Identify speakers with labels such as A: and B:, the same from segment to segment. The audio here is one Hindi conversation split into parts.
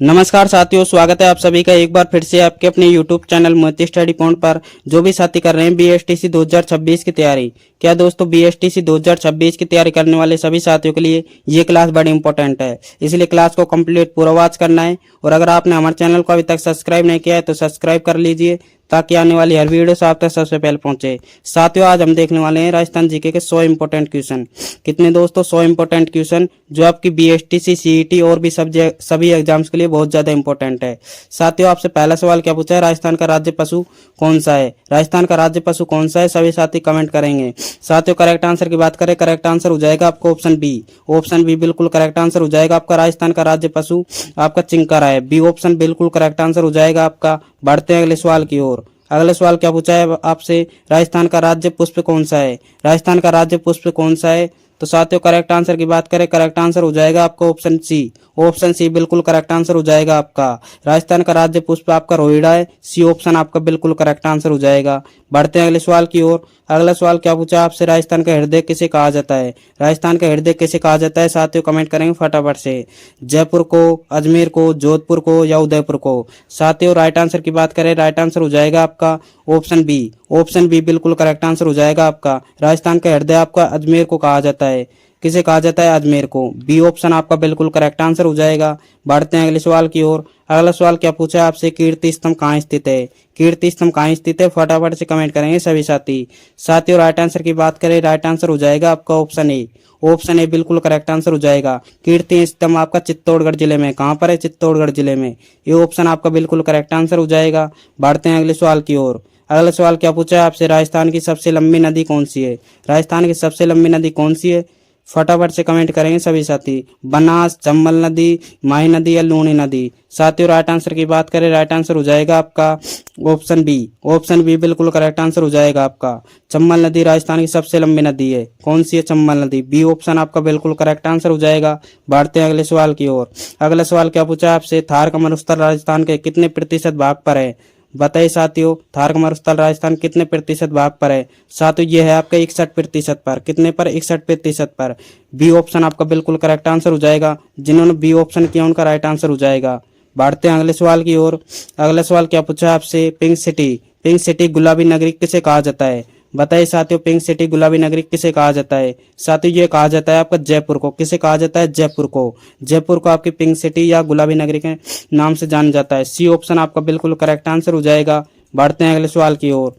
A: नमस्कार साथियों, स्वागत है आप सभी का एक बार फिर से आपके अपने YouTube चैनल मोती स्टडी पॉइंट पर। जो भी साथी कर रहे हैं BSTC 2026 की तैयारी, क्या दोस्तों BSTC 2026 की तैयारी करने वाले सभी साथियों के लिए ये क्लास बड़ी इंपॉर्टेंट है, इसलिए क्लास को कंप्लीट पूरा वॉच करना है। और अगर आपने हमारे चैनल को अभी तक सब्सक्राइब नहीं किया है तो सब्सक्राइब कर लीजिए ताकि आने वाली हर वीडियो से आप तक सबसे पहले पहुंचे। साथियों, आज हम देखने वाले हैं राजस्थान जीके के 100 इंपॉर्टेंट क्वेश्चन। कितने दोस्तों? 100 इंपॉर्टेंट क्वेश्चन जो आपकी BSTC CET और भी सभी एग्जाम्स के लिए बहुत ज्यादा इंपॉर्टेंट है। साथियों, आपसे पहला सवाल क्या पूछा है? राजस्थान का राज्य पशु कौन सा है? राजस्थान का राज्य पशु कौन सा है? सभी साथी कमेंट करेंगे। साथियों, करेक्ट आंसर की बात करें, करेक्ट आंसर हो जाएगा आपका ऑप्शन बी। ऑप्शन बी बिल्कुल करेक्ट आंसर हो जाएगा आपका। राजस्थान का राज्य पशु आपका चिंकारा है। बी ऑप्शन बिल्कुल करेक्ट आंसर हो जाएगा आपका। बढ़ते हैं अगले सवाल की ओर। अगला सवाल क्या पूछा है आपसे? राजस्थान का राज्य पुष्प कौन सा है? राजस्थान का राज्य पुष्प कौन सा है? तो साथियों, करेक्ट आंसर की बात करें, करेक्ट आंसर हो जाएगा आपका ऑप्शन सी। ऑप्शन सी बिल्कुल करेक्ट आंसर हो जाएगा आपका। राजस्थान का राज्य पुष्प आपका रोहिड़ा है। सी ऑप्शन आपका बिल्कुल करेक्ट आंसर हो जाएगा। बढ़ते हैं अगले सवाल की ओर। अगला सवाल क्या पूछा आपसे? राजस्थान का हृदय किसे कहा जाता है? राजस्थान का हृदय किसे कहा जाता है? साथियों, कमेंट करेंगे फटाफट से। जयपुर को, अजमेर को, जोधपुर को या उदयपुर को? साथियों, राइट आंसर की बात करें, राइट आंसर हो जाएगा आपका ऑप्शन बी। ऑप्शन बी बिल्कुल करेक्ट आंसर हो जाएगा आपका। राजस्थान का हृदय आपका अजमेर को कहा जाता है। किसे कहा जाता है? अजमेर को। बी ऑप्शन आपका बिल्कुल करेक्ट आंसर हो जाएगा। बढ़ते हैं अगले सवाल की ओर। अगला सवाल क्या पूछा है आपसे? कीर्ति स्तंभ कहाँ स्थित है? कीर्ति स्तंभ कहाँ स्थित है? फटाफट से कमेंट करेंगे सभी साथी। साथियों, राइट आंसर की बात करें, राइट आंसर हो जाएगा आपका ऑप्शन ए। ऑप्शन ए बिल्कुल करेक्ट आंसर हो जाएगा। कीर्ति स्तंभ आपका चित्तौड़गढ़ जिले में। कहाँ पर है? चित्तौड़गढ़ जिले में। ये ऑप्शन आपका बिल्कुल करेक्ट आंसर हो जाएगा। बढ़ते हैं अगले सवाल की ओर। अगला सवाल क्या पूछा है आपसे? राजस्थान की सबसे लंबी नदी कौन सी है? राजस्थान की सबसे लंबी नदी कौन सी है? फटाफट से कमेंट करेंगे सभी साथी। बनास, चंबल नदी, माही नदी या लूनी नदी? साथियों, राइट आंसर की बात करें, राइट आंसर हो जाएगा आपका ऑप्शन बी। ऑप्शन बी बिल्कुल करेक्ट आंसर हो जाएगा आपका। चंबल नदी राजस्थान की सबसे लंबी नदी है। कौन सी है? चंबल नदी। बी ऑप्शन आपका बिल्कुल करेक्ट आंसर हो जाएगा। बढ़ते हैं अगले सवाल की ओर। अगला सवाल क्या पूछा है आपसे? थार का मरुस्थल राजस्थान के कितने प्रतिशत भाग पर है? बताइए साथियों, थार का मरुस्थल राजस्थान कितने प्रतिशत भाग पर है? साथियों, ये है आपका 61% पर। कितने पर? 61% पर। बी ऑप्शन आपका बिल्कुल करेक्ट आंसर हो जाएगा। जिन्होंने बी ऑप्शन किया उनका राइट आंसर हो जाएगा। बढ़ते हैं अगले सवाल की ओर। अगला सवाल क्या पूछा है आपसे? पिंक सिटी, पिंक सिटी गुलाबी नगरी किसे कहा जाता है? बताइए साथियों, पिंक सिटी गुलाबी नगरी किसे कहा जाता है? साथियों, ये कहा जाता है आपका जयपुर को। किसे कहा जाता है? जयपुर को। जयपुर को आपकी पिंक सिटी या गुलाबी नगरी के नाम से जाना जाता है। सी ऑप्शन आपका बिल्कुल करेक्ट आंसर हो जाएगा। बढ़ते हैं अगले सवाल की ओर।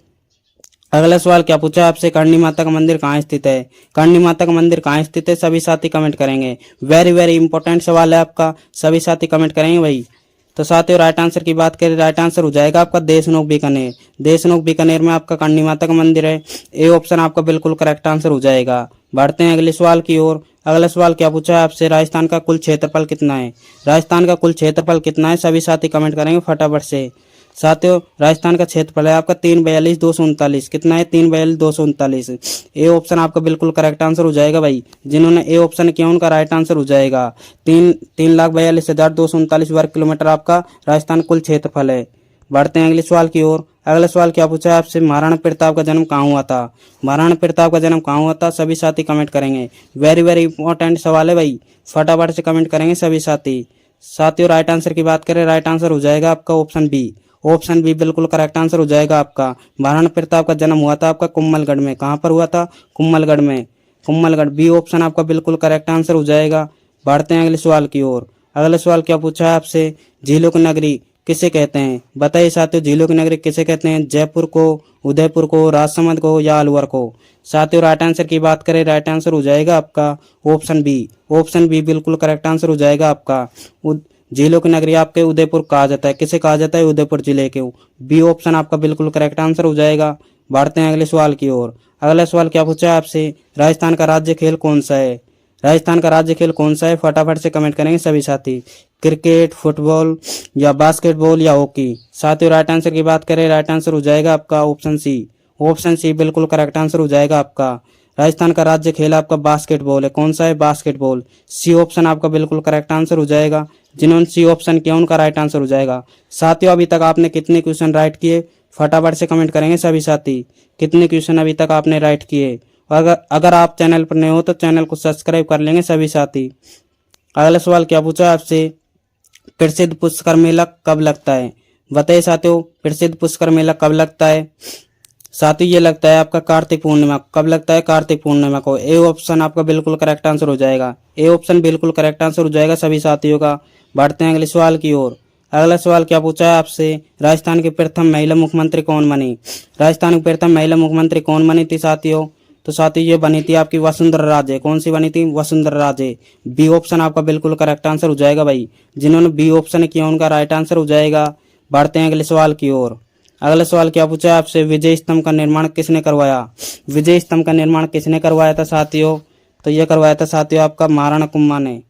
A: अगला सवाल क्या पूछा है आपसे? करणी माता का मंदिर कहाँ स्थित है? करणी माता का मंदिर कहाँ स्थित है? सभी साथी कमेंट करेंगे। वेरी वेरी इंपॉर्टेंट सवाल है आपका, सभी साथी कमेंट करेंगे भाई। तो साथियों, राइट आंसर की बात करें, राइट आंसर हो जाएगा आपका देशनोक बीकानेर। देशनोक बीकानेर में आपका करणी माता का मंदिर है। ए ऑप्शन आपका बिल्कुल करेक्ट आंसर हो जाएगा। बढ़ते हैं अगले सवाल की ओर। अगला सवाल क्या पूछा है आपसे? राजस्थान का कुल क्षेत्रफल कितना है? राजस्थान का कुल क्षेत्रफल कितना है? सभी साथी कमेंट करेंगे फटाफट से। साथियों, राजस्थान का क्षेत्रफल है आपका 342,239। कितना है? 342,239। ए ऑप्शन आपका बिल्कुल करेक्ट आंसर हो जाएगा भाई। जिन्होंने ए ऑप्शन किया उनका राइट आंसर हो जाएगा। 3,42,239 वर्ग किलोमीटर आपका राजस्थान कुल क्षेत्रफल है। बढ़ते हैं अगले सवाल की ओर। अगला सवाल क्या पूछा है आपसे? महाराणा प्रताप का जन्म कहाँ हुआ था? महाराणा प्रताप का जन्म कहाँ हुआ था? सभी साथी कमेंट करेंगे। वेरी वेरी इंपॉर्टेंट सवाल है भाई, फटाफट से कमेंट करेंगे सभी साथी। साथियों, राइट आंसर की बात करें, राइट आंसर हो जाएगा आपका ऑप्शन बी। ऑप्शन बी बिल्कुल करेक्ट आंसर हो जाएगा आपका। महाराणा प्रताप का जन्म हुआ था आपका कुंभलगढ़ में। कहाँ पर हुआ था? कुंभलगढ़ में। कुंभलगढ़। बी ऑप्शन आपका बिल्कुल करेक्ट आंसर हो जाएगा। बढ़ते हैं अगले सवाल की ओर। अगला सवाल क्या पूछा है आपसे? झीलों की नगरी किसे कहते हैं? बताइए साथियों, झीलों की नगरी किसे कहते हैं? जयपुर को, उदयपुर को, राजसमंद को या अलवर को? साथियों, राइट आंसर की बात करें, राइट आंसर हो जाएगा आपका ऑप्शन बी। ऑप्शन बी बिल्कुल करेक्ट आंसर हो जाएगा आपका। झीलों की नगरी आपके उदयपुर कहा जाता है। किसे कहा जाता है? उदयपुर जिले के। बी ऑप्शन आपका बिल्कुल करेक्ट आंसर हो जाएगा। बढ़ते हैं अगले सवाल की ओर। अगला सवाल क्या पूछा है आपसे? राजस्थान का राज्य खेल कौन सा है? राजस्थान का राज्य खेल कौन सा है? फटाफट से कमेंट करेंगे सभी साथी। क्रिकेट, फुटबॉल या बास्केटबॉल या हॉकी? साथियों, राइट आंसर की बात करें, राइट आंसर हो जाएगा आपका ऑप्शन सी। ऑप्शन सी बिल्कुल करेक्ट आंसर हो जाएगा आपका। राजस्थान का राज्य खेल आपका बास्केटबॉल है। कौन सा है? बास्केटबॉल। सी ऑप्शन आपका बिल्कुल करेक्ट आंसर हो जाएगा। जिन्होंने सी ऑप्शन किया उनका राइट आंसर हो जाएगा। साथियों, अभी तक आपने कितने क्वेश्चन राइट किए? फटाफट से कमेंट करेंगे सभी साथी। कितने क्वेश्चन अभी तक आपने राइट किए? अगर आप चैनल पर नए हो तो चैनल को सब्सक्राइब कर लेंगे सभी साथी। अगला सवाल क्या पूछा आपसे? प्रसिद्ध पुष्कर मेला कब लगता है? बताइए साथियों, प्रसिद्ध पुष्कर मेला कब लगता है? साथियों ये लगता है आपका कार्तिक पूर्णिमा। कब लगता है? कार्तिक पूर्णिमा को। ए ऑप्शन आपका बिल्कुल करेक्ट आंसर हो जाएगा। ए ऑप्शन बिल्कुल करेक्ट आंसर हो जाएगा सभी साथियों का। बढ़ते हैं अगले सवाल की ओर। अगला सवाल क्या पूछा है आपसे? राजस्थान की प्रथम महिला मुख्यमंत्री कौन बनी? राजस्थान की प्रथम महिला मुख्यमंत्री कौन बनी थी साथियों? तो साथियों ये बनी थी आपकी वसुंधरा राजे। कौन सी बनी थी? वसुंधरा राजे। बी ऑप्शन आपका बिल्कुल करेक्ट आंसर हो जाएगा भाई। जिन्होंने बी ऑप्शन किया उनका राइट आंसर हो जाएगा। बढ़ते हैं अगले सवाल की ओर। अगला सवाल क्या पूछा है आपसे? विजय स्तंभ का निर्माण किसने करवाया? विजय स्तंभ का निर्माण किसने करवाया था साथियों? तो यह करवाया था साथियों आपका महाराणा कुम्भा ने।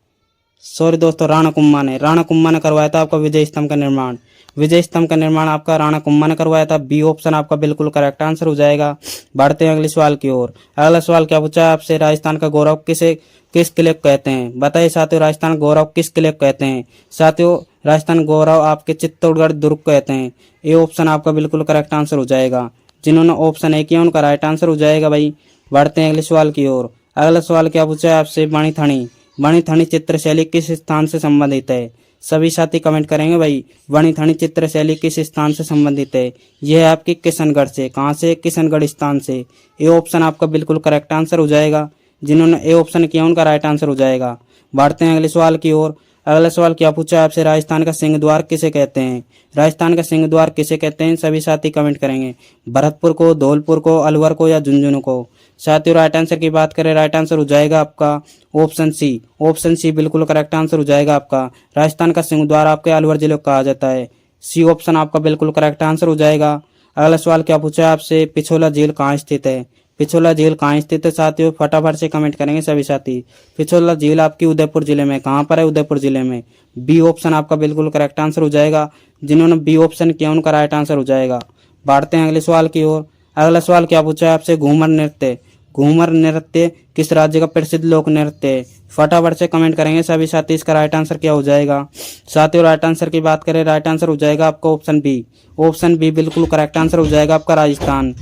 A: सॉरी दोस्तों, राणा कुम्भा ने। राणा कुम्भा ने करवाया था आपका विजय स्तंभ का निर्माण। विजय स्तंभ का निर्माण आपका राणा कुम्भा ने करवाया था। बी ऑप्शन आपका बिल्कुल करेक्ट आंसर हो जाएगा। बढ़ते हैं अगले सवाल की ओर। अगला सवाल क्या पूछा है आपसे? राजस्थान का गौरव किस किले को कहते हैं? बताइए साथियों, राजस्थान गौरव किस किले को कहते हैं? साथियों राजस्थान गौरव आपके चित्तौड़गढ़ दुर्ग को कहते हैं। ये ऑप्शन आपका बिल्कुल करेक्ट आंसर हो जाएगा। जिन्होंने ऑप्शन ए किया उनका राइट आंसर हो जाएगा भाई। बढ़ते हैं अगले सवाल की ओर। अगला सवाल क्या पूछा है आपसे? बणिथणी। बणिथणी चित्रशैली किस स्थान से संबंधित है? सभी साथी कमेंट करेंगे भाई। बणिथणी चित्रशैली किस स्थान से संबंधित है? यह है आपकी किशनगढ़ से। कहाँ से? किशनगढ़ स्थान से। ये ऑप्शन आपका बिल्कुल करेक्ट आंसर हो जाएगा। जिन्होंने ए ऑप्शन किया उनका राइट आंसर हो जाएगा। बढ़ते हैं अगले सवाल की ओर। अगला सवाल क्या पूछा है आपसे? राजस्थान का सिंह द्वार किसे कहते हैं? राजस्थान का सिंह द्वार किसे कहते हैं? सभी साथी कमेंट करेंगे। भरतपुर को, धौलपुर को, अलवर को या झुंझुनू को? साथियों राइट आंसर की बात करें, राइट आंसर हो जाएगा आपका ऑप्शन सी। ऑप्शन सी बिल्कुल करेक्ट आंसर हो जाएगा आपका। राजस्थान का सिंह द्वार आपके अलवर जिले को कहा जाता है। सी ऑप्शन आपका बिल्कुल करेक्ट आंसर हो जाएगा। अगला सवाल क्या पूछा है आपसे? पिछोला झील कहाँ स्थित है? पिछोला झील कहाँ स्थित है साथियों? फटाफट से कमेंट करेंगे सभी साथी। पिछोला झील आपकी उदयपुर जिले में। कहाँ पर है? उदयपुर जिले में। बी ऑप्शन आपका बिल्कुल करेक्ट आंसर हो जाएगा। जिन्होंने बी ऑप्शन किया उनका राइट आंसर हो जाएगा। बढ़ते हैं अगले सवाल की ओर। अगला सवाल क्या पूछा है आपसे? घूमर नृत्य। घूमर नृत्य किस राज्य का प्रसिद्ध लोक नृत्य है? फटाफट से कमेंट करेंगे सभी साथी। इसका राइट आंसर क्या हो जाएगा साथियों? राइट आंसर की बात करें, राइट आंसर हो जाएगा आपका ऑप्शन बी। ऑप्शन बी बिल्कुल करेक्ट आंसर हो जाएगा आपका राजस्थान।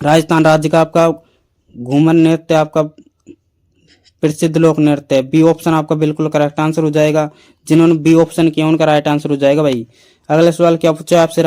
A: राजस्थान राज्य का आपका घूमर नृत्य आपका प्रसिद्ध लोक नृत्य है। बी ऑप्शन आपका बिल्कुल करेक्ट आंसर हो जाएगा। जिन्होंने बी ऑप्शन किया उनका राइट आंसर हो जाएगा भाई। अगला सवाल क्या पूछा है आपसे?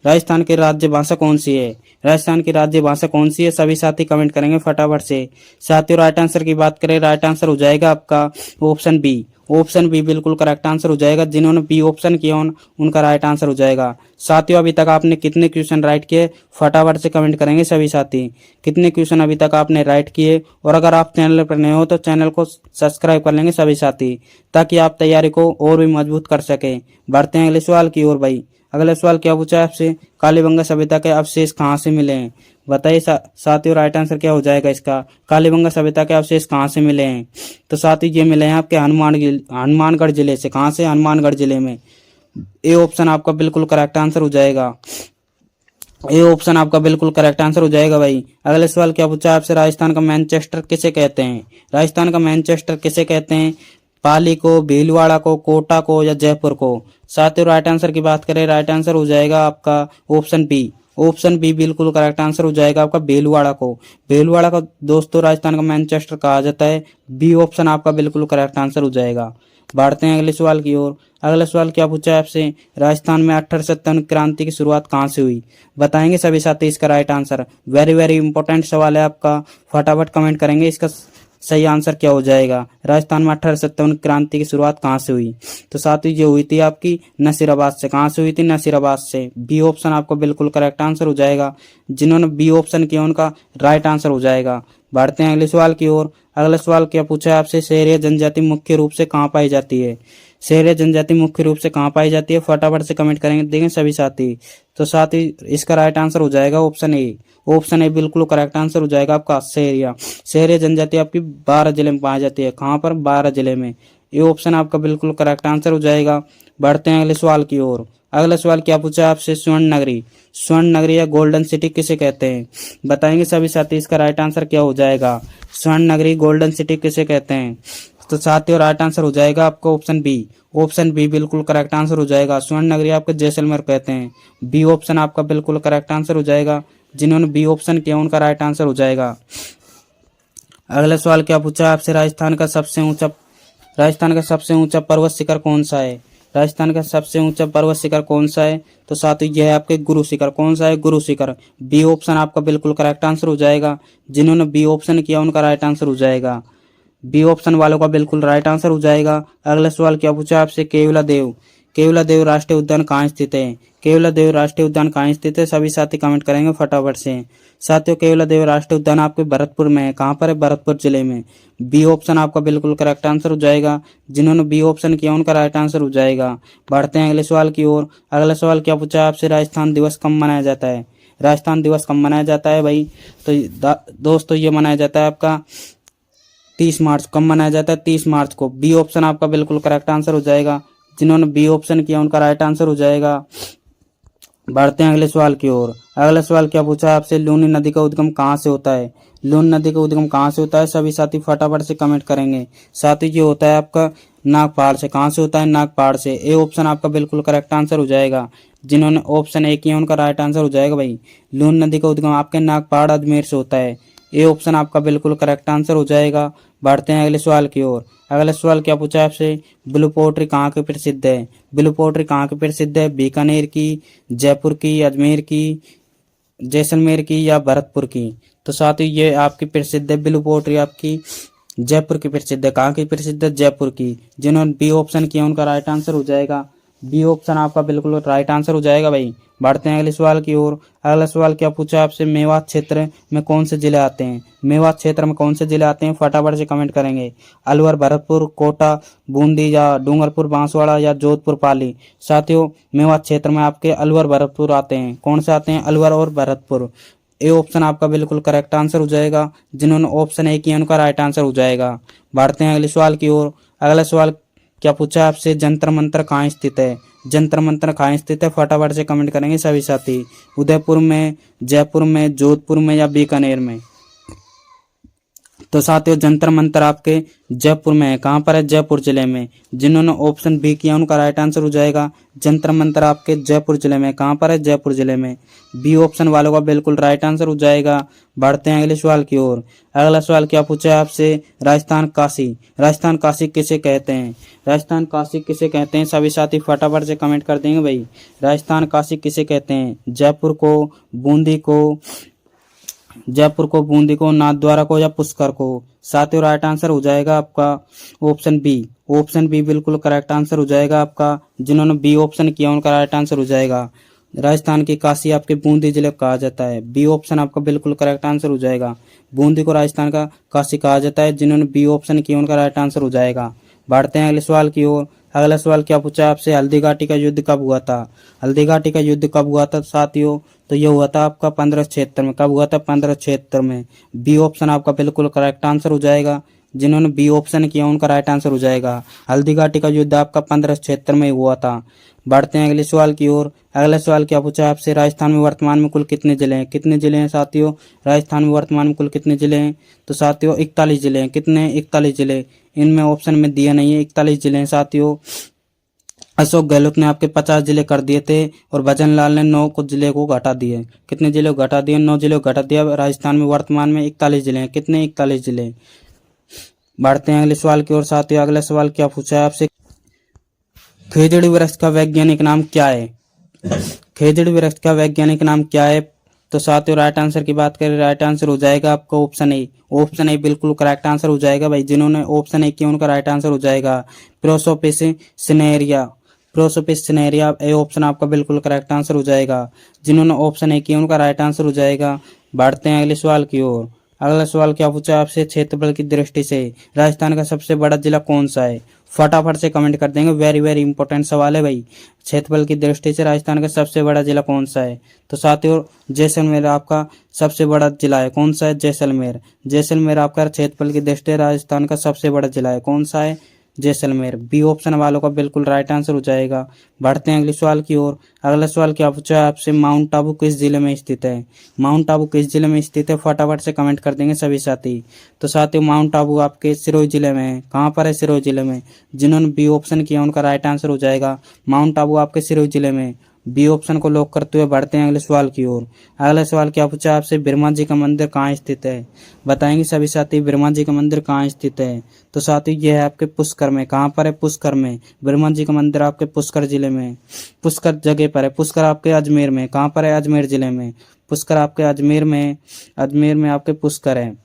A: राजस्थान की राज्य भाषा कौन सी है? राजस्थान की राज्य भाषा कौन सी है? सभी साथी कमेंट करेंगे फटाफट से। साथियों राइट आंसर की बात करें, राइट आंसर हो जाएगा आपका ऑप्शन बी। ऑप्शन बी बिल्कुल करेक्ट आंसर हो जाएगा। जिन्होंने बी ऑप्शन किया उनका राइट आंसर हो जाएगा। साथियों अभी तक आपने कितने क्वेश्चन राइट किए? फटाफट से कमेंट करेंगे सभी साथी। कितने क्वेश्चन अभी तक आपने राइट किए? और अगर आप चैनल पर नए हो तो चैनल को सब्सक्राइब कर लेंगे सभी साथी, ताकि आप तैयारी को और भी मजबूत कर सके। बढ़ते हैं अगले सवाल की ओर भाई। अगला सवाल क्या पूछा है आपसे? कालीबंगा सभ्यता के अवशेष कहाँ से मिले हैं? बताइए साथियों राइट आंसर क्या हो जाएगा इसका? कालीबंगा सभ्यता के अवशेष कहाँ से मिले हैं? तो साथियों ये मिले हैं आपके हनुमानगढ़ जिले से। कहाँ से? हनुमानगढ़ जिले में। ए ऑप्शन आपका बिल्कुल करेक्ट आंसर हो जाएगा। ए ऑप्शन आपका बिल्कुल करेक्ट आंसर हो जाएगा भाई। अगले सवाल क्या पूछा है आपसे? राजस्थान का मैनचेस्टर किसे कहते हैं? राजस्थान का मैनचेस्टर किसे कहते हैं? पाली को, भीलवाड़ा को, कोटा को या जयपुर को? साथियों राइट आंसर की बात करें, राइट आंसर हो जाएगा आपका ऑप्शन बी। ऑप्शन बी बिल्कुल करेक्ट आंसर हो जाएगा आपका भीलवाड़ा को। भीलवाड़ा को दोस्तों राजस्थान का मैनचेस्टर कहा जाता है। बी ऑप्शन आपका बिल्कुल करेक्ट आंसर हो जाएगा। बढ़ते हैं अगले सवाल की ओर। अगला सवाल क्या पूछा है आपसे? राजस्थान में 1857 क्रांति की शुरुआत कहाँ से हुई? बताएंगे सभी साथी इसका right answer. Very very important सवाल है आपका। फटाफट कमेंट करेंगे इसका सही आंसर क्या हो जाएगा। राजस्थान में 1857 क्रांति की शुरुआत कहाँ से हुई? तो साथियों ये हुई थी आपकी नसीराबाद से। कहाँ से हुई थी? नसीराबाद से। बी ऑप्शन आपको बिल्कुल करेक्ट आंसर हो जाएगा। जिन्होंने बी ऑप्शन किया उनका राइट आंसर हो जाएगा। बढ़ते हैं अगले सवाल की ओर। अगला सवाल क्या पूछा है आपसे? शहरी जनजाति मुख्य रूप से कहाँ पाई जाती है? शहरी जनजाति मुख्य रूप से कहाँ पाई जाती है? फटाफट से कमेंट करेंगे देखें सभी साथी। तो साथी इसका राइट आंसर हो जाएगा ऑप्शन ए। ऑप्शन ए बिल्कुल करेक्ट आंसर हो जाएगा आपका शहरिया। शहरी जनजाति आपकी 12 जिले में पाई जाती है। कहाँ पर? 12 जिले में। ये ऑप्शन आपका बिल्कुल करेक्ट आंसर हो जाएगा। बढ़ते हैं अगले सवाल की ओर। अगला सवाल क्या पूछा है आपसे? स्वर्ण नगरी या गोल्डन सिटी किसे कहते हैं? बताएंगे सभी साथी इसका राइट आंसर क्या हो जाएगा। स्वर्ण नगरी, गोल्डन सिटी किसे कहते हैं? तो साथियों राइट आंसर हो जाएगा आपका ऑप्शन बी। ऑप्शन बी बिल्कुल करेक्ट आंसर हो जाएगा। स्वर्ण नगरी आपके जैसलमेर कहते हैं। बी ऑप्शन आपका बिल्कुल करेक्ट आंसर हो जाएगा। जिन्होंने बी ऑप्शन किया उनका राइट आंसर हो जाएगा। अगला सवाल क्या पूछा है आपसे? राजस्थान का सबसे ऊंचा पर्वत शिखर कौन सा है? राजस्थान का सबसे ऊंचा पर्वत शिखर कौन सा है? तो साथियों यह है आपके गुरु शिखर। कौन सा है? गुरु शिखर। बी ऑप्शन आपका बिल्कुल करेक्ट आंसर हो जाएगा। जिन्होंने बी ऑप्शन किया उनका राइट आंसर हो जाएगा। बी ऑप्शन वालों का बिल्कुल राइट आंसर हो जाएगा। अगला सवाल क्या पूछा आपसे? केवला देव। केवला देव राष्ट्रीय उद्यान कहाँ स्थित है? केवला देव राष्ट्रीय उद्यान कहाँ स्थित है? सभी साथी कमेंट करेंगे फटाफट से। साथियों केवला देव राष्ट्रीय उद्यान आपके भरतपुर में है। कहाँ पर है? भरतपुर जिले में। बी ऑप्शन आपका बिल्कुल करेक्ट आंसर हो जाएगा। जिन्होंने बी ऑप्शन किया उनका राइट आंसर हो जाएगा। बढ़ते हैं अगले सवाल की ओर। अगला सवाल क्या पूछा आपसे? राजस्थान दिवस कब मनाया जाता है? राजस्थान दिवस कब मनाया जाता है भाई? तो दोस्तों ये मनाया जाता है आपका 30 मार्च। कब मनाया जाता है? 30 मार्च को। बी ऑप्शन आपका बिल्कुल करेक्ट आंसर हो जाएगा। जिन्होंने बी ऑप्शन किया उनका राइट आंसर हो जाएगा। बढ़ते हैं अगले सवाल की ओर। अगला सवाल क्या पूछा है आपसे? लूनी नदी का उद्गम कहाँ से होता है? लूनी नदी का उद्गम कहाँ से होता है? सभी साथी फटाफट से कमेंट करेंगे। साथ ही ये होता है आपका नागपहाड़ से। कहाँ से होता है? नागपहाड़ से। ए ऑप्शन आपका बिल्कुल करेक्ट आंसर हो जाएगा। जिन्होंने ऑप्शन ए किया उनका राइट आंसर हो जाएगा भाई। लूनी नदी का उद्गम आपके नागपहाड़ अजमेर से होता है। ए ऑप्शन आपका बिल्कुल करेक्ट आंसर हो जाएगा। बढ़ते हैं अगले सवाल की ओर। अगला सवाल क्या पूछा है आपसे? ब्लू पोट्री कहाँ की प्रसिद्ध है? ब्लू पोट्री कहाँ की प्रसिद्ध है? बीकानेर की, जयपुर की, अजमेर की, जैसलमेर की या भरतपुर की? तो साथियों ये आपकी प्रसिद्ध है ब्लू पोट्री आपकी जयपुर की प्रसिद्ध है। कहाँ की प्रसिद्ध है? जयपुर की। जिन्होंने बी ऑप्शन किया उनका राइट आंसर हो जाएगा। बी ऑप्शन आपका बिल्कुल राइट आंसर हो जाएगा भाई। बढ़ते हैं अगले सवाल की ओर। अगला सवाल क्या पूछा आपसे? मेवात क्षेत्र में कौन से जिले आते हैं? मेवात क्षेत्र में कौन से जिले आते हैं? फटाफट से कमेंट करेंगे। अलवर, भरतपुर, कोटा, बूंदी या डूंगरपुर, बांसवाड़ा या जोधपुर, पाली? साथियों मेवात क्षेत्र में आपके अलवर, भरतपुर आते हैं। कौन से आते हैं? अलवर और भरतपुर। ए ऑप्शन आपका बिल्कुल करेक्ट आंसर हो जाएगा। जिन्होंने ऑप्शन ए किया उनका राइट आंसर हो जाएगा। बढ़ते हैं अगले सवाल की ओर। अगला सवाल क्या पूछा आपसे? जंतर मंतर कहाँ स्थित है? जंतर मंतर कहाँ स्थित है? फटाफट से कमेंट करेंगे सभी साथी। उदयपुर में, जयपुर में, जोधपुर में या बीकानेर में? तो साथियों जंतर मंतर आपके जयपुर में है। कहाँ पर है? जयपुर जिले में। जिन्होंने ऑप्शन बी किया उनका राइट आंसर हो जाएगा। जंतर मंतर आपके जयपुर जिले में। कहाँ पर है? जयपुर जिले में। बी ऑप्शन वालों का बिल्कुल राइट आंसर हो जाएगा। बढ़ते हैं अगले सवाल की ओर। अगला सवाल क्या पूछा है आपसे? राजस्थान काशी। राजस्थान काशी किसे कहते हैं? राजस्थान काशी किसे कहते हैं? सभी साथी फटाफट से कमेंट कर देंगे भाई। राजस्थान काशी किसे कहते हैं? जयपुर को, बूंदी को, जयपुर को, बूंदी को, नाथद्वारा को या पुष्कर को? साथियों राइट आंसर हो जाएगा आपका ऑप्शन बी। ऑप्शन बी बिल्कुल करेक्ट आंसर हो जाएगा आपका। जिन्होंने बी ऑप्शन किया उनका राइट आंसर हो जाएगा। राजस्थान की काशी आपके बूंदी जिले को कहा जाता है। बी ऑप्शन आपका बिल्कुल करेक्ट आंसर हो जाएगा। बूंदी को राजस्थान का काशी कहा जाता है। जिन्होंने बी ऑप्शन किया उनका राइट आंसर हो जाएगा। बढ़ते हैं अगले सवाल की ओर। अगला सवाल क्या पूछा आपसे? हल्दी घाटी का युद्ध कब हुआ था? हल्दी घाटी का युद्ध कब हुआ था साथियों? तो ये हुआ था आपका 1576 में। कब हुआ था? 1576 में। बी ऑप्शन आपका बिल्कुल करेक्ट आंसर हो जाएगा। जिन्होंने बी ऑप्शन किया उनका राइट आंसर हो जाएगा। हल्दी घाटी का युद्ध आपका 1576 में हुआ था। बढ़ते हैं अगले सवाल की ओर। अगला सवाल क्या पूछा आपसे? राजस्थान में वर्तमान में कुल कितने जिले हैं? कितने जिले हैं साथियों? राजस्थान में वर्तमान में कुल कितने जिले हैं? तो साथियों 41 जिले हैं। कितने? 41 जिले। इनमें ऑप्शन में दिया नहीं है। 41 जिले हैं साथियों। अशोक गहलोत ने आपके 50 जिले कर दिए थे और भजन लाल ने 9 कुछ जिले को घटा दिए। कितने जिले को घटा दिए? 9 जिले को घटा दिया। राजस्थान में वर्तमान में 41 जिले हैं। कितने? 41 जिले। बढ़ते हैं अगले सवाल की ओर साथियों। अगला सवाल क्या पूछा है आपसे? खेजड़ी वृक्ष का वैज्ञानिक नाम क्या है? खेजड़ी वृक्ष का वैज्ञानिक नाम क्या है? तो साथियों राइट आंसर की बात करें, राइट आंसर हो जाएगा आपका ऑप्शन ए। ऑप्शन ए बिल्कुल करेक्ट आंसर हो जाएगा भाई। जिन्होंने ऑप्शन ए किया उनका राइट आंसर हो जाएगा। प्रोसोपिस सिनेरिया। प्रोसोपिस सिनेरिया ए ऑप्शन आपका बिल्कुल करेक्ट आंसर हो जाएगा। जिन्होंने ऑप्शन ए किया उनका राइट आंसर हो जाएगा। बढ़ते हैं अगले सवाल की ओर। अगला सवाल क्या पूछा आपसे? क्षेत्रफल की दृष्टि से राजस्थान का सबसे बड़ा जिला कौन सा है? फटाफट से कमेंट कर देंगे। वेरी वेरी इंपॉर्टेंट सवाल है भाई। क्षेत्रफल की दृष्टि से राजस्थान का सबसे बड़ा जिला कौन सा है? तो साथियों जैसलमेर आपका सबसे बड़ा जिला है। कौन सा है? जैसलमेर। जैसलमेर आपका क्षेत्रफल की दृष्टि से राजस्थान का सबसे बड़ा जिला है। कौन सा है? जैसलमेर। बी ऑप्शन वालों का बिल्कुल राइट आंसर हो जाएगा। बढ़ते हैं अगले सवाल की ओर। अगला सवाल क्या पूछा है आपसे? माउंट आबू किस जिले में स्थित है? माउंट आबू किस जिले में स्थित है? फटाफट से कमेंट कर देंगे सभी साथी। तो साथियों माउंट आबू आपके सिरोही जिले में है। कहाँ पर है? सिरोही जिले में। जिन्होंने बी ऑप्शन किया उनका राइट आंसर हो जाएगा। माउंट आबू आपके सिरोही जिले में। बी ऑप्शन को लॉक करते हुए बढ़ते हैं अगले सवाल की ओर। अगला सवाल क्या पूछा आपसे, ब्रह्मा जी का मंदिर कहाँ स्थित है? बताएंगे सभी साथी ब्रह्मा जी का मंदिर कहाँ स्थित है। तो साथी ये है आपके पुष्कर में। कहाँ पर है? पुष्कर में। ब्रह्मा जी का मंदिर आपके पुष्कर जिले में, पुष्कर जगह पर है। पुष्कर आपके अजमेर में। कहाँ पर है? अजमेर जिले में। पुष्कर आपके अजमेर में, अजमेर में आपके पुष्कर है।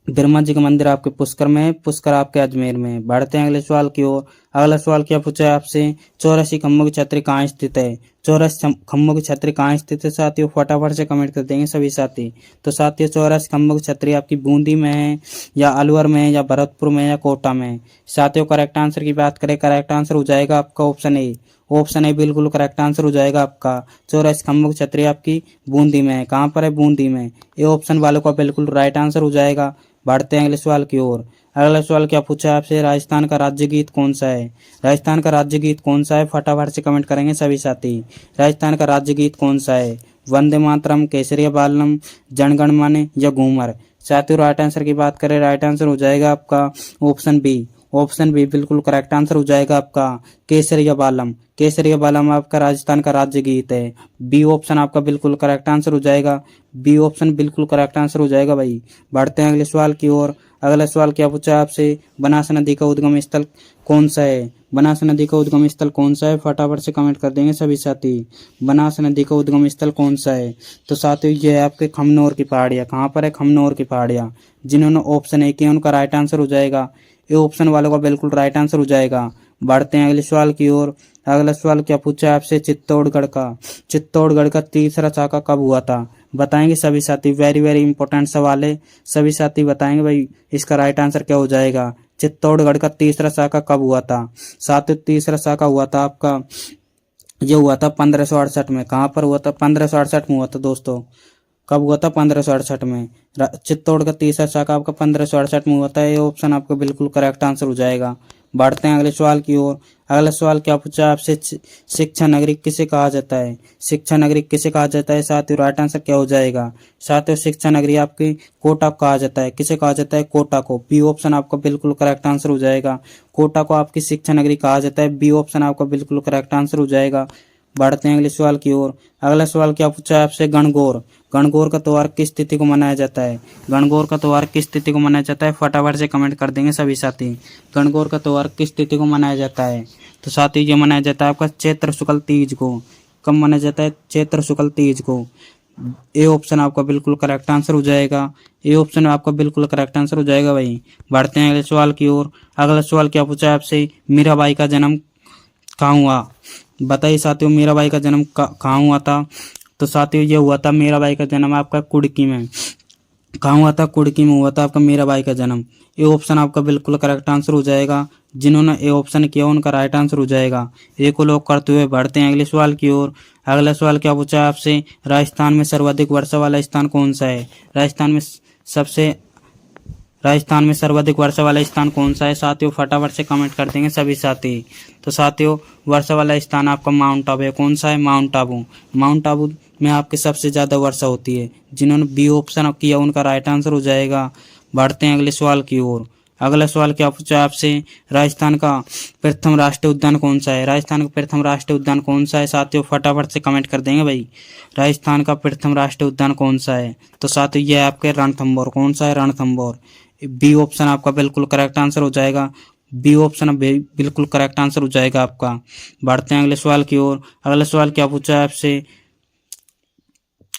A: ब्रह्मा जी का मंदिर आपके पुष्कर में है, पुष्कर आपके अजमेर में है। बढ़ते हैं अगले सवाल की ओर। अगला सवाल क्या पूछा है आपसे, 84 खम्भों की छतरी कहाँ स्थित है? 84 खम्भों की छतरी कहाँ स्थित है साथियों? फटाफट से कमेंट कर देंगे सभी साथी। तो साथियों 84 खम्भों की छतरी आपकी बूंदी में है, या अलवर में है, या भरतपुर में, या कोटा में है। साथियों करेक्ट आंसर की बात करें, करेक्ट आंसर हो जाएगा आपका ऑप्शन ए। ऑप्शन ए बिल्कुल करेक्ट आंसर हो जाएगा आपका। 84 खम्भों की छतरी आपकी बूंदी में है। कहाँ पर है? बूंदी में। ये ऑप्शन वालों का बिल्कुल राइट आंसर हो जाएगा। बढ़ते हैं अगले सवाल की ओर। अगला सवाल क्या पूछा है आपसे, राजस्थान का राज्य गीत कौन सा है? राजस्थान का राज्य गीत कौन सा है? फटाफट से कमेंट करेंगे सभी साथी। राजस्थान का राज्य गीत कौन सा है? वंदे मातरम, केसरिया बालम, जनगण मन, या घूमर। साथियों राइट आंसर की बात करें, राइट आंसर हो जाएगा आपका ऑप्शन बी। ऑप्शन बी बिल्कुल करेक्ट आंसर हो जाएगा आपका, केसरिया बालम। केसरिया बालम आपका राजस्थान का राज्य गीत है। बी ऑप्शन आपका बिल्कुल करेक्ट आंसर हो जाएगा। बी ऑप्शन बिल्कुल करेक्ट आंसर हो जाएगा भाई। बढ़ते हैं अगले सवाल की ओर। अगला सवाल क्या पूछा है आपसे, बनास नदी का उद्गम स्थल कौन सा है? बनास नदी का उद्गम स्थल कौन सा है? फटाफट से कमेंट कर देंगे सभी साथी। बनास नदी का उद्गम स्थल कौन सा है? तो साथियों ये है आपके खमनोर की पहाड़ियाँ। कहाँ पर है? खमनोर की पहाड़ियाँ। जिन्होंने ऑप्शन ए किया उनका राइट आंसर हो जाएगा। ये ऑप्शन वालों का बिल्कुल राइट आंसर हो जाएगा। बढ़ते हैं अगले सवाल की ओर। अगला सवाल क्या पूछा है आपसे, चित्तौड़गढ़ का, चित्तौड़गढ़ का तीसरा चाका कब हुआ था? बताएंगे सभी साथी। वेरी वेरी इंपॉर्टेंट सवाल है, सभी साथी बताएंगे भाई इसका राइट आंसर क्या हो जाएगा। चित्तौड़गढ़ का तीसरा शाखा कब हुआ था? साथियों तीसरा शाखा हुआ था आपका, ये हुआ था 1568 में। कहाँ पर हुआ था? 1568 में हुआ था दोस्तों। कब हुआ था? 1568 में। चित्तौड़ का तीसरा शाखा आपका 1568 में हुआ था। ये ऑप्शन आपका बिल्कुल करेक्ट आंसर हो जाएगा। बढ़ते हैं अगले सवाल की ओर। अगला सवाल क्या पूछा आपसे, शिक्षा नगरी किसे कहा जाता है? शिक्षा नगरी किसे कहा जाता है साथियों? राइट आंसर क्या हो जाएगा साथियों? शिक्षा नगरी आपकी कोटा को कहा जाता है। किसे कहा जाता है? कोटा को। बी ऑप्शन आपका बिल्कुल करेक्ट आंसर हो जाएगा। कोटा को आपकी शिक्षा नगरी कहा जाता है। बी ऑप्शन आपका बिल्कुल करेक्ट आंसर हो जाएगा। बढ़ते हैं अगले सवाल की ओर। अगला सवाल क्या पूछा है आपसे, गणगौर। गणगौर का त्योहार किस तिथि को मनाया जाता है? गणगौर का त्योहार किस तिथि को मनाया जाता है? फटाफट से कमेंट कर देंगे सभी साथी। गणगौर का त्योहार किस तिथि को मनाया जाता है? तो साथी ये मनाया जाता है आपका चैत्र शुक्ल तीज को। कब मनाया जाता है? चैत्र शुक्ल तीज को। ए ऑप्शन आपका बिल्कुल करेक्ट आंसर हो जाएगा। ए ऑप्शन आपका बिल्कुल करेक्ट आंसर हो जाएगा भाई। बढ़ते हैं अगले सवाल की ओर। अगला सवाल क्या पूछा है आपसे, मीराबाई का जन्म कहाँ हुआ? बताइए साथियों मीराबाई का जन्म कहाँ हुआ था? तो साथियों ये हुआ था मीराबाई का जन्म आपका कुड़की में। कहाँ हुआ था? कुड़की में हुआ था आपका मीराबाई का जन्म। ये ऑप्शन आपका बिल्कुल करेक्ट आंसर हो जाएगा। जिन्होंने ए ऑप्शन किया उनका राइट आंसर हो जाएगा। ए को लॉक करते हुए बढ़ते हैं अगले सवाल की ओर। अगला सवाल क्या पूछा है आपसे, राजस्थान में सर्वाधिक वर्षा वाला स्थान कौन सा है? राजस्थान में सर्वाधिक वर्षा वाला स्थान कौन सा है साथियों? फटाफट से कमेंट कर देंगे सभी साथी। तो साथियों वर्षा वाला स्थान आपका माउंट आबू है। कौन सा है? माउंट आबू। माउंट आबू में आपके सबसे ज्यादा वर्षा होती है। जिन्होंने बी ऑप्शन किया उनका राइट आंसर हो जाएगा। बढ़ते हैं अगले सवाल की ओर। अगला सवाल क्या पूछा आपसे, राजस्थान का प्रथम राष्ट्रीय उद्यान कौन सा है? राजस्थान का प्रथम राष्ट्रीय उद्यान कौन सा है साथियों? फटाफट से कमेंट कर देंगे भाई। राजस्थान का प्रथम राष्ट्रीय उद्यान कौन सा है? तो साथियों यह है आपके रणथंभौर। कौन सा है? रणथंभौर। बी ऑप्शन आपका बिल्कुल करेक्ट आंसर हो जाएगा। बी ऑप्शन बिल्कुल करेक्ट आंसर हो जाएगा आपका। बढ़ते हैं अगले सवाल की ओर। अगला सवाल क्या पूछा है आपसे,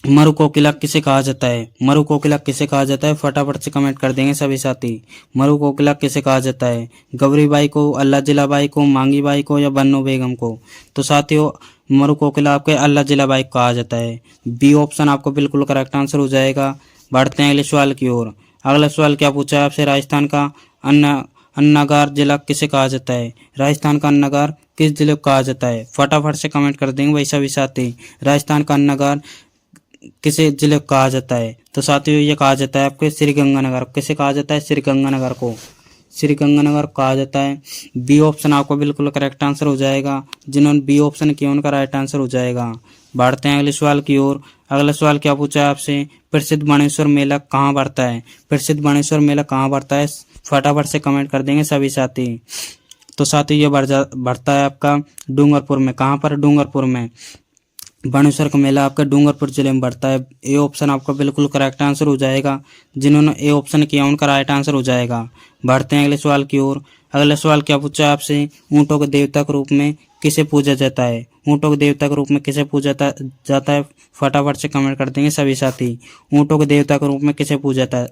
A: मरु कोकिला किसे कहा जाता है? मरु कोकिला किसे कहा जाता है? फटाफट से कमेंट कर देंगे सभी साथी। मरु कोकिला किसे कहा जाता है? गौरी बाई को, अल्लाह जिला बाई को, मांगी बाई को, या बन्नू बेगम को? तो साथियों मरु कोकिला आपके अल्लाह जिला बाई को कहा जाता है। बी ऑप्शन आपको बिल्कुल करेक्ट आंसर हो जाएगा। बढ़ते हैं अगले सवाल की ओर। अगला सवाल क्या पूछा है आपसे, राजस्थान का अन्नागार जिला किसे कहा जाता है? राजस्थान का अन्नागार किस जिले को कहा जाता है? फटाफट से कमेंट कर देंगे भाई सभी साथी। राजस्थान का अन्नागार किसे जिले को कहा जाता है? तो साथियों ये कहा जाता है आपके श्रीगंगानगर। किसे कहा जाता है? श्रीगंगानगर को। श्रीगंगानगर कहा जाता है। बी ऑप्शन आपको बिल्कुल करेक्ट आंसर हो जाएगा। जिन्होंने बी ऑप्शन किया उनका राइट आंसर हो जाएगा। बढ़ते हैं अगले सवाल की ओर। अगला सवाल क्या पूछा है आपसे, प्रसिद्ध बाणेश्वर मेला कहाँ बढ़ता है? प्रसिद्ध बाणेश्वर मेला कहाँ बढ़ता है? फटाफट से कमेंट कर देंगे सभी साथी। तो साथी ये बढ़ता है आपका डूंगरपुर में। कहाँ पर? डूंगरपुर में। बाणेश्वर का मेला आपका डूंगरपुर जिले में बढ़ता है। ए ऑप्शन आपका बिल्कुल करेक्ट आंसर हो जाएगा। जिन्होंने ए ऑप्शन किया उनका राइट आंसर हो जाएगा। बढ़ते हैं अगले सवाल की ओर। अगला सवाल क्या पूछा है आपसे, ऊँटों के देवता के रूप में किसे पूजा जाता है? ऊँटों के देवता के रूप में किसे पूजा जाता है? फटाफट से कमेंट कर देंगे सभी साथी। ऊँटों के देवता के रूप में किसे पूजा जाता है?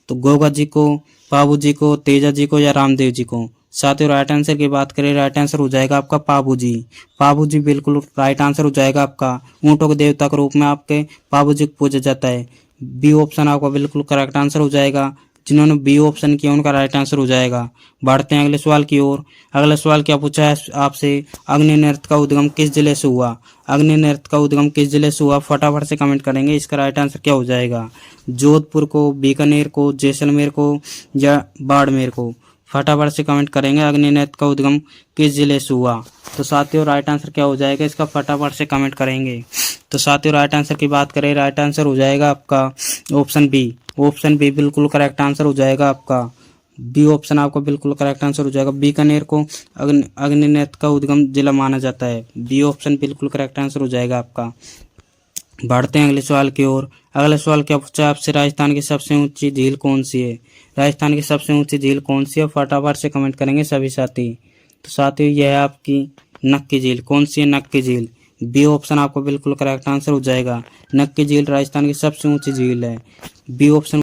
A: तो गोगा जी को, पाबू जी को, तेजा जी को या रामदेव जी को? साथियों राइट आंसर की बात करें, राइट आंसर हो जाएगा आपका पाबू जी। पाबू जी बिल्कुल राइट आंसर हो जाएगा आपका। ऊँटों के देवता के रूप में आपके पाबू जी को पूजा जाता है। बी ऑप्शन आपका बिल्कुल करेक्ट आंसर हो जाएगा। जिन्होंने बी ऑप्शन किया उनका राइट आंसर हो जाएगा। बढ़ते हैं अगले सवाल की ओर। अगला सवाल क्या पूछा है आपसे, अग्नि नृत्य का उद्गम किस जिले से हुआ? अग्नि नृत्य का उद्गम किस जिले से हुआ? फटाफट से कमेंट करेंगे, इसका राइट आंसर क्या हो जाएगा? जोधपुर को, बीकानेर को, जैसलमेर को या बाड़मेर को? फटाफट से कमेंट करेंगे अग्नि नृत्य का उद्गम किस जिले से हुआ। तो साथियों राइट आंसर क्या हो जाएगा इसका? फटाफट से कमेंट करेंगे। तो साथियों राइट आंसर की बात करें, राइट आंसर हो जाएगा आपका ऑप्शन बी। ऑप्शन बी बिल्कुल करेक्ट आंसर हो जाएगा आपका। बी ऑप्शन आपका बिल्कुल करेक्ट आंसर हो जाएगा। बीकानेर को अग्नि नृत्य का उद्गम जिला माना जाता है। बी ऑप्शन बिल्कुल करेक्ट आंसर हो जाएगा आपका। बढ़ते हैं अगले सवाल की ओर। अगला सवाल क्या पूछा आपसे, राजस्थान की सबसे ऊंची झील कौन सी है? राजस्थान की सबसे ऊंची झील कौन सी है? फटाफट से कमेंट करेंगे सभी साथी। तो साथियों यह है आपकी नक्की की झील। कौन सी है? नक्की की झील। बी ऑप्शन आपको बिल्कुल करेक्ट आंसर हो जाएगा। नक्की की झील राजस्थान की सबसे ऊंची झील है। B option